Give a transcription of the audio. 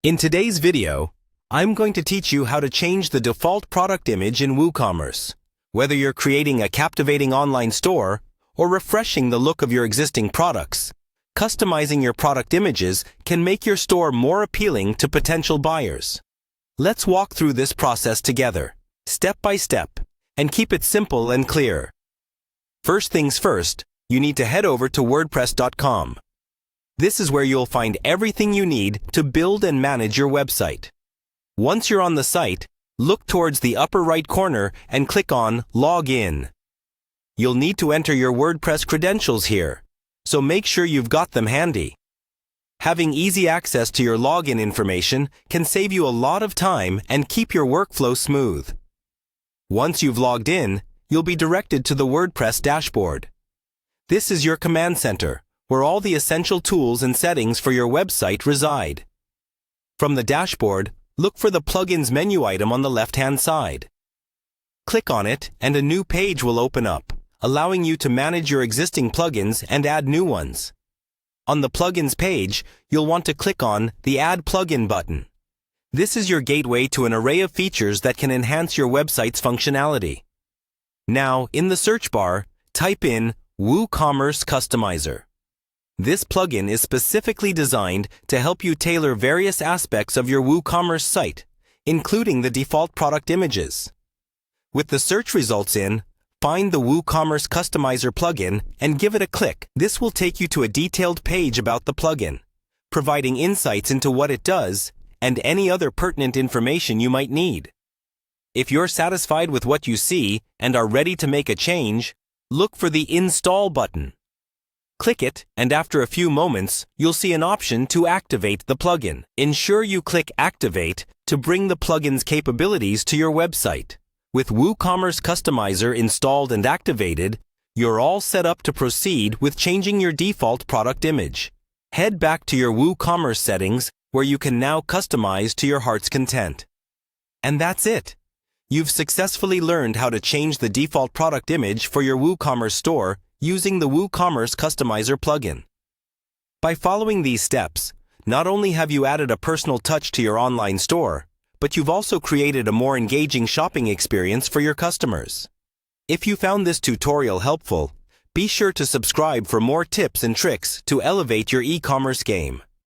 In today's video, I'm going to teach you how to change the default product image in Woocommerce. Whether you're creating a captivating online store or refreshing the look of your existing products, customizing your product images can make your store more appealing to potential buyers. Let's walk through this process together, step by step, and keep it simple and clear. First things first, you need to head over to wordpress.com. This is where you'll find everything you need to build and manage your website. Once you're on the site, look towards the upper right corner and click on Log In. You'll need to enter your WordPress credentials here, so make sure you've got them handy. Having easy access to your login information can save you a lot of time and keep your workflow smooth. Once you've logged in, you'll be directed to the WordPress dashboard. This is your command center, where all the essential tools and settings for your website reside. From the dashboard, look for the Plugins menu item on the left-hand side. Click on it and a new page will open up, allowing you to manage your existing plugins and add new ones. On the Plugins page, you'll want to click on the Add Plugin button. This is your gateway to an array of features that can enhance your website's functionality. Now, in the search bar, type in Woocommerce Customizer. This plugin is specifically designed to help you tailor various aspects of your WooCommerce site, including the default product images. With the search results in, find the Woocommerce Customizer plugin and give it a click. This will take you to a detailed page about the plugin, providing insights into what it does and any other pertinent information you might need. If you're satisfied with what you see and are ready to make a change, look for the Install button. Click it, and after a few moments, you'll see an option to activate the plugin. Ensure you click Activate to bring the plugin's capabilities to your website. With WooCommerce Customizer installed and activated, you're all set up to proceed with changing your default product image. Head back to your WooCommerce settings, where you can now customize to your heart's content. And that's it. You've successfully learned how to change the default product image for your WooCommerce store using the Woocommerce Customizer plugin. By following these steps, not only have you added a personal touch to your online store, but you've also created a more engaging shopping experience for your customers. If you found this tutorial helpful, be sure to subscribe for more tips and tricks to elevate your e-commerce game.